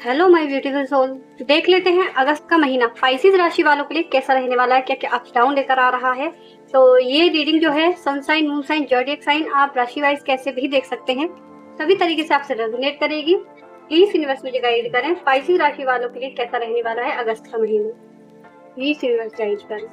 Hello my beautiful soul. देख लेते हैं अगस्त का महीना पाइसेस राशि वालों के लिए कैसा रहने वाला है, क्या क्या अप डाउन लेकर आ रहा है। तो ये रीडिंग जो है sun sign, moon sign, zodiac sign आप राशि वाइज कैसे भी देख सकते हैं, सभी तरीके से आपसे रेजोनेट करेगी। प्लीज यूनिवर्स मुझे गाइड करें पाइसेस राशि वालों के लिए कैसा रहने वाला है अगस्त का महीना। प्लीज यूनिवर्स गाइड करें।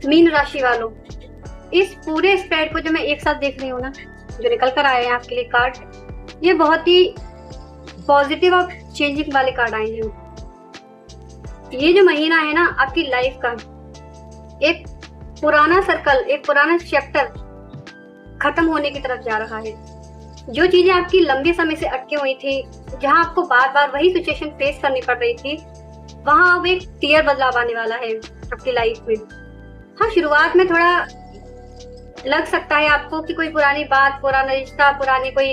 मीन राशि वालों, इस पूरे स्प्रेड को जो मैं एक साथ देख रही हूँ ना, जो निकल कर आए हैं आपके लिए कार्ड, ये बहुत ही पॉजिटिव और चेंजिंग वाले कार्ड आए हैं। ये जो महीना है ना आपकी लाइफ का, एक पुराना सर्कल, एक पुराना चैप्टर खत्म होने की तरफ जा रहा है। जो चीजें आपकी लंबे समय से अटकी हुई थी, जहां आपको बार बार वही सिचुएशन फेस करनी पड़ रही थी, वहां अब एक क्लियर बदलाव आने वाला है आपकी लाइफ में। हाँ, शुरुआत में थोड़ा लग सकता है आपको कि कोई पुरानी बात, पुराना रिश्ता, पुरानी कोई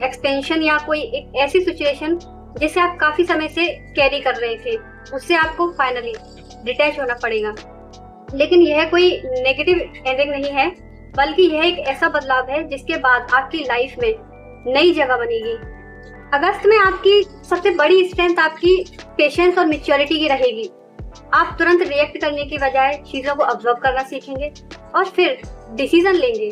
एक्सटेंशन या कोई एक ऐसी सिचुएशन जिसे आप काफी समय से कैरी कर रहे थे, उससे आपको फाइनली डिटैच होना पड़ेगा। लेकिन यह कोई नेगेटिव एंडिंग नहीं है, बल्कि यह एक ऐसा बदलाव है जिसके बाद आपकी लाइफ में नई जगह बनेगी। अगस्त में आपकी सबसे बड़ी स्ट्रेंथ आपकी पेशेंस और मैच्योरिटी की रहेगी। आप तुरंत रिएक्ट करने की बजाय चीजों को ऑब्जर्व करना सीखेंगे और फिर डिसीजन लेंगे,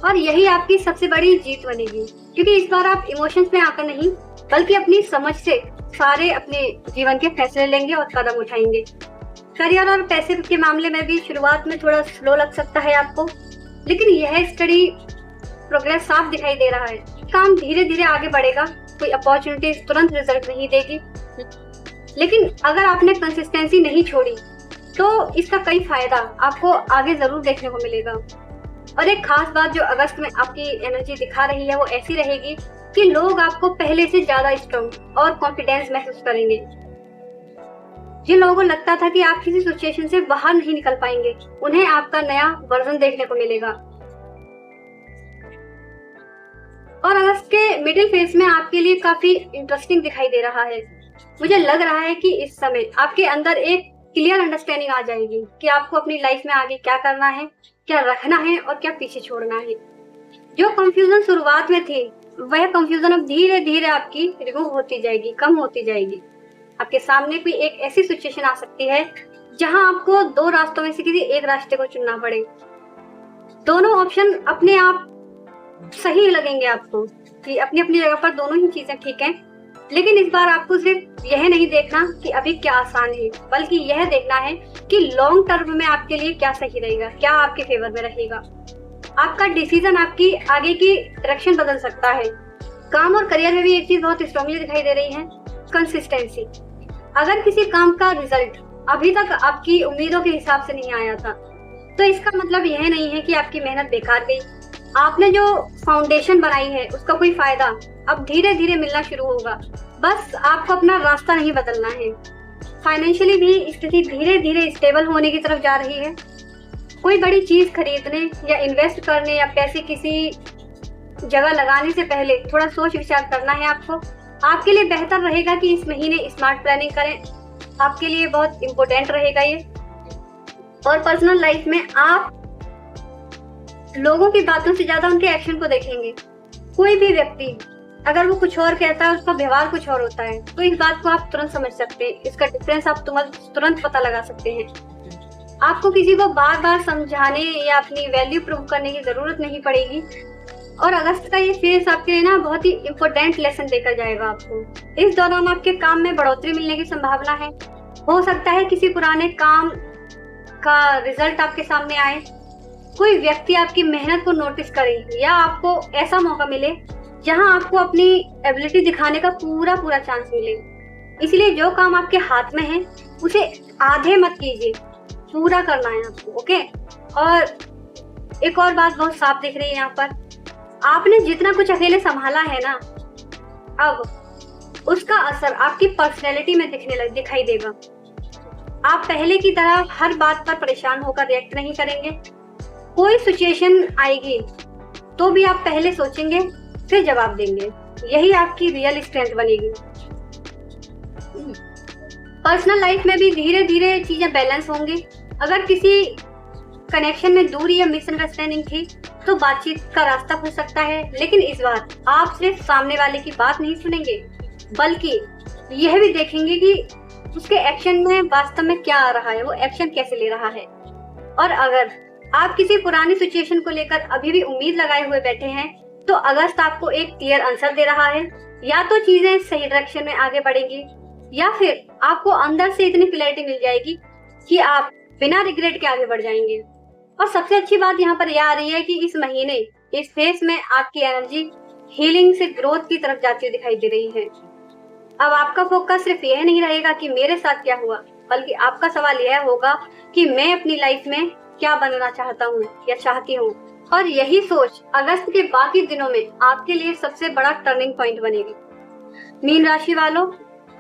और यही आपकी सबसे बड़ी जीत बनेगी, क्योंकि इस बार आप इमोशंस में आकर नहीं बल्कि अपनी समझ से सारे अपने जीवन के फैसले लेंगे और कदम उठाएंगे। करियर और पैसे के मामले में भी शुरुआत में थोड़ा स्लो लग सकता है आपको, लेकिन यह स्टडी प्रोग्रेस साफ दिखाई दे रहा है। काम धीरे धीरे आगे बढ़ेगा, कोई अपॉर्चुनिटी तुरंत रिजल्ट नहीं देगी, लेकिन अगर आपने कंसिस्टेंसी नहीं छोड़ी तो इसका कई फायदा आपको आगे जरूर देखने को मिलेगा। और एक खास बात जो अगस्त में आपकी एनर्जी दिखा रही है वो ऐसी रहेगी कि लोग आपको पहले से ज्यादा स्ट्रांग और कॉन्फिडेंस महसूस करेंगे। जिन लोगों को लगता था कि आप किसी सिचुएशन से बाहर नहीं निकल पाएंगे, उन्हें आपका नया वर्जन देखने को मिलेगा। और अगस्त के मिडिल फेज में आपके लिए काफी इंटरेस्टिंग दिखाई दे रहा है। मुझे लग रहा है कि इस समय आपके अंदर एक क्लियर अंडरस्टैंडिंग आ जाएगी कि आपको अपनी लाइफ में आगे क्या करना है, क्या रखना है और क्या पीछे छोड़ना है। जो कंफ्यूजन शुरुआत में थी, वह कंफ्यूजन अब धीरे धीरे आपकी रिमूव होती जाएगी, कम होती जाएगी। आपके सामने कोई एक ऐसी सिचुएशन आ सकती है जहां आपको दो रास्तों में से किसी एक रास्ते को चुनना पड़े। दोनों ऑप्शन अपने आप सही लगेंगे आपको कि अपनी अपनी जगह पर दोनों ही चीजें ठीक हैं, लेकिन इस बार आपको सिर्फ यह नहीं देखना कि अभी क्या आसान है, बल्कि यह देखना है कि लॉन्ग टर्म में आपके लिए क्या सही रहेगा, क्या आपके फेवर में रहेगा। आपका डिसीजन आपकी आगे की डायरेक्शन बदल सकता है। काम और करियर में भी एक चीज बहुत स्ट्रांगली दिखाई दे रही है, कंसिस्टेंसी। अगर किसी काम का रिजल्ट अभी तक आपकी उम्मीदों के हिसाब से नहीं आया था, तो इसका मतलब यह नहीं है कि आपकी मेहनत बेकार गई। आपने जो फाउंडेशन बनाई है उसका कोई फायदा अब धीरे धीरे मिलना शुरू होगा। बस आपको अपना रास्ता नहीं बदलना है। फाइनेंशियली भी स्थिति धीरे धीरे स्टेबल होने की तरफ जा रही है। कोई बड़ी चीज खरीदने या इन्वेस्ट करने या पैसे किसी जगह लगाने से पहले थोड़ा सोच विचार करना है आपको। आपके लिए बेहतर रहेगा कि इस महीने स्मार्ट प्लानिंग करें, आपके लिए बहुत इम्पोर्टेंट रहेगा ये। और पर्सनल लाइफ में आप लोगों की बातों से ज्यादा उनके एक्शन को देखेंगे। कोई भी व्यक्ति अगर वो कुछ और कहता है, उसका व्यवहार कुछ और होता है, तो इस बात को आप तुरंत समझ सकते हैं, इसका डिफरेंस आप तुरंत पता लगा सकते हैं। आपको किसी को बार बार समझाने या अपनी वैल्यू प्रूव करने की जरूरत नहीं पड़ेगी। और अगस्त का ये फेज आपके लिए ना बहुत ही इम्पोर्टेंट लेसन देकर जाएगा आपको। इस दौरान आपके काम में बढ़ोतरी मिलने की संभावना है। हो सकता है किसी पुराने काम का रिजल्ट आपके सामने आए, कोई व्यक्ति आपकी मेहनत को नोटिस करे, या आपको ऐसा मौका मिले जहां आपको अपनी एबिलिटी दिखाने का पूरा चांस मिले। इसलिए जो काम आपके हाथ में है उसे आधे मत कीजिए, पूरा करना है आपको। ओके, और एक और बात बहुत साफ दिख रही है यहाँ पर, आपने जितना कुछ अकेले संभाला है ना, अब उसका असर आपकी पर्सनैलिटी में दिखाई देगा। आप पहले की तरह हर बात पर परेशान होकर रिएक्ट नहीं करेंगे। कोई सिचुएशन आएगी तो भी आप पहले सोचेंगे फिर जवाब देंगे। यही आपकी रियल स्ट्रेंथ बनेगी। पर्सनल लाइफ में भी धीरे धीरे चीजें बैलेंस होंगी। अगर किसी कनेक्शन में दूरी या मिसअंडरस्टैंडिंग थी तो बातचीत का रास्ता खुल सकता है, लेकिन इस बार आप सिर्फ सामने वाले की बात नहीं सुनेंगे बल्कि यह भी देखेंगे कि उसके एक्शन में वास्तव में क्या आ रहा है, वो एक्शन कैसे ले रहा है। और अगर आप किसी पुरानी सिचुएशन को लेकर अभी भी उम्मीद लगाए हुए बैठे हैं तो अगस्त आपको एक क्लियर आंसर दे रहा है। या तो चीजें सही डायरेक्शन में आगे बढ़ेंगी या फिर आपको अंदर से इतनी क्लैरिटी मिल जाएगी कि आप बिना रिग्रेट के आगे बढ़ जाएंगे। और सबसे अच्छी बात यहाँ पर यह आ रही है कि इस महीने इस फेज में आपकी एनर्जी हीलिंग से ग्रोथ की तरफ जाती हुई दिखाई दे रही है। अब आपका फोकस सिर्फ यह नहीं रहेगा कि मेरे साथ क्या हुआ, बल्कि आपका सवाल यह होगा कि मैं अपनी लाइफ में क्या बनना चाहता हूँ या चाहती हूँ। और यही सोच अगस्त के बाकी दिनों में आपके लिए सबसे बड़ा टर्निंग पॉइंट बनेगी। मीन राशि वालों,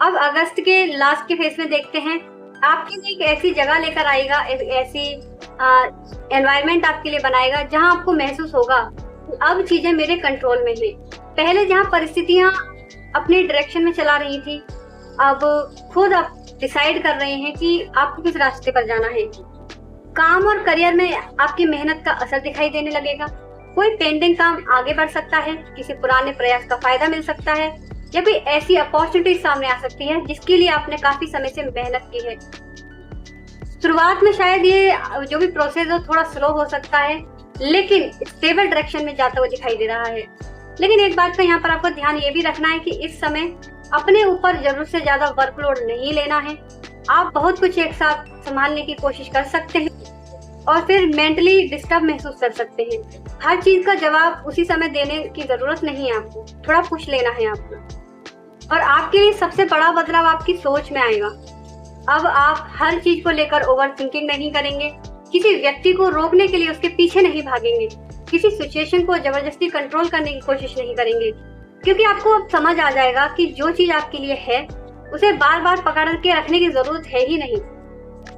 अब अगस्त के लास्ट के फेज में देखते हैं। आपके लिए एक ऐसी जगह लेकर आएगा, एक ऐसी एनवायरनमेंट आपके लिए बनाएगा जहां आपको महसूस होगा अब चीजें मेरे कंट्रोल में है। पहले जहां परिस्थितियां अपने डायरेक्शन में चला रही थी, अब खुद आप डिसाइड कर रहे हैं कि आपको किस रास्ते पर जाना है। काम और करियर में आपकी मेहनत का असर दिखाई देने लगेगा। कोई पेंडिंग काम आगे बढ़ सकता है, किसी पुराने प्रयास का फायदा मिल सकता है या कोई ऐसी अपॉर्चुनिटी सामने आ सकती है जिसके लिए आपने काफी समय से मेहनत की है। शुरुआत में शायद ये जो भी प्रोसेस हो थोड़ा स्लो हो सकता है, लेकिन स्टेबल डायरेक्शन में जाता हुआ दिखाई दे रहा है। लेकिन एक बात का यहाँ पर आपको ध्यान ये भी रखना है कि इस समय अपने ऊपर जरूरत से ज्यादा वर्कलोड नहीं लेना है। आप बहुत कुछ एक साथ संभालने की कोशिश कर सकते हैं और फिर मेंटली डिस्टर्ब महसूस कर सकते हैं। हर चीज का जवाब उसी समय देने की जरूरत नहीं है, आपको थोड़ा पुश लेना है आपको। और आपके लिए सबसे बड़ा बदलाव आपकी सोच में आएगा। अब आप हर चीज को लेकर ओवर थिंकिंग नहीं करेंगे, किसी व्यक्ति को रोकने के लिए उसके पीछे नहीं भागेंगे, किसी सिचुएशन को जबरदस्ती कंट्रोल करने की कोशिश नहीं करेंगे, क्योंकि आपको अब समझ आ जाएगा कि जो चीज आपके लिए है उसे बार बार पकड़ के रखने की जरूरत है ही नहीं।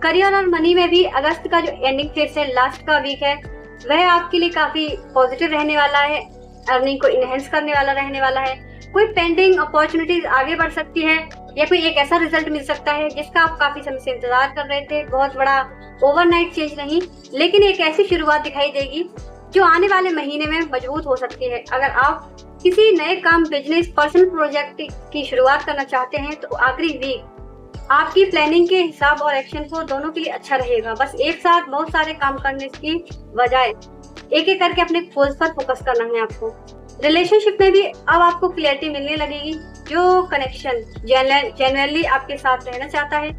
करियर और मनी में भी अगस्त का जो एंडिंग फेज है, लास्ट का वीक है, वह आपके लिए काफी पॉजिटिव रहने वाला है, अर्निंग को इनहेंस करने वाला रहने वाला है। कोई पेंडिंग अपॉर्चुनिटीज आगे बढ़ सकती है या कोई एक ऐसा रिजल्ट मिल सकता है जिसका आप काफी समय से इंतजार कर रहे थे। बहुत बड़ा ओवरनाइट चेंज नहीं, लेकिन एक ऐसी शुरुआत दिखाई देगी जो आने वाले महीने में मजबूत हो सकती है। अगर आप किसी नए काम, बिजनेस, पर्सनल प्रोजेक्ट की शुरुआत करना चाहते हैं तो आखिरी वीक आपकी प्लानिंग के हिसाब और एक्शन को दोनों के लिए अच्छा रहेगा। बस एक साथ बहुत सारे काम करने की बजाय एक एक करके अपने गोल्स पर फोकस करना है आपको। रिलेशनशिप में भी अब आपको क्लियरिटी मिलने लगेगी। जो कनेक्शन जेन्युइनली आपके साथ रहना चाहता है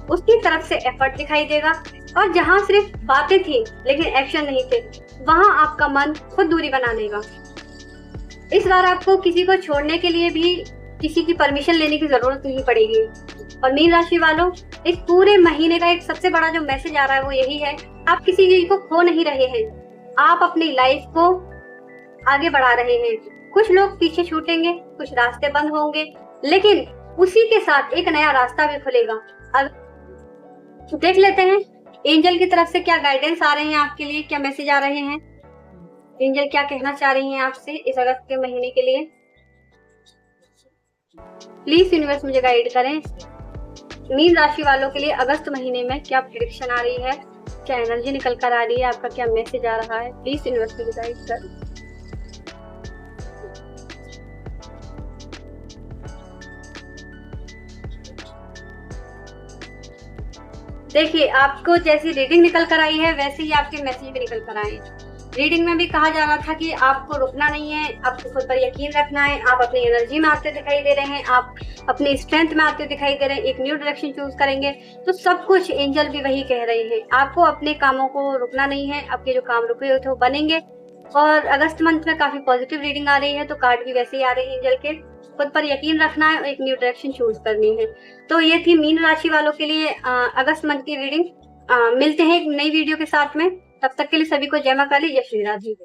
उसकी तरफ से एफर्ट दिखाई देगा, और जहाँ सिर्फ बातें थी लेकिन एक्शन नहीं थे, वहाँ आपका मन खुद दूरी बना लेगा। इस बार आपको किसी को छोड़ने के लिए भी किसी की परमिशन लेने की जरूरत नहीं पड़ेगी। और मीन राशि वालों, इस पूरे महीने का एक सबसे बड़ा जो मैसेज आ रहा है वो यही है, आप किसी चीज को खो नहीं रहे हैं, आप अपनी लाइफ को आगे बढ़ा रहे हैं। कुछ लोग पीछे छूटेंगे, कुछ रास्ते बंद होंगे, लेकिन उसी के साथ एक नया रास्ता भी खुलेगा। अब देख लेते हैं एंजल की तरफ से क्या गाइडेंस आ रहे हैं आपके लिए, क्या मैसेज आ रहे हैं, एंजल क्या कहना चाह रही हैं आपसे इस अगस्त के महीने के लिए। प्लीज यूनिवर्स मुझे गाइड करें। मीन राशि वालों के लिए अगस्त महीने में क्या प्रेडिक्शन आ रही है, क्या एनर्जी निकल कर आ रही है, आपका क्या मैसेज आ रहा है, प्लीज यूनिवर्स मुझे गाइड करें। देखिए, आपको जैसी रीडिंग निकल कर आई है वैसे ही आपके मैसेज भी निकल कर आए। रीडिंग में भी कहा जा रहा था कि आपको रुकना नहीं है, आपको खुद पर यकीन रखना है, आप अपनी एनर्जी में आते दिखाई दे रहे हैं, आप अपनी स्ट्रेंथ में आते दिखाई दे रहे हैं, एक न्यू डायरेक्शन चूज करेंगे। तो सब कुछ एंजल भी वही कह रहे हैं, आपको अपने कामों को रुकना नहीं है, आपके जो काम रुके हुए थे वो बनेंगे। और अगस्त मंथ में काफी पॉजिटिव रीडिंग आ रही है, तो कार्ड भी वैसे ही आ रहे हैं एंजल के। खुद पर यकीन रखना है और एक न्यू डायरेक्शन चूज करनी है। तो ये थी मीन राशि वालों के लिए अगस्त मंथ की रीडिंग। मिलते हैं एक नई वीडियो के साथ में। तब तक के लिए सभी को जय मां काली, जय श्री राधे।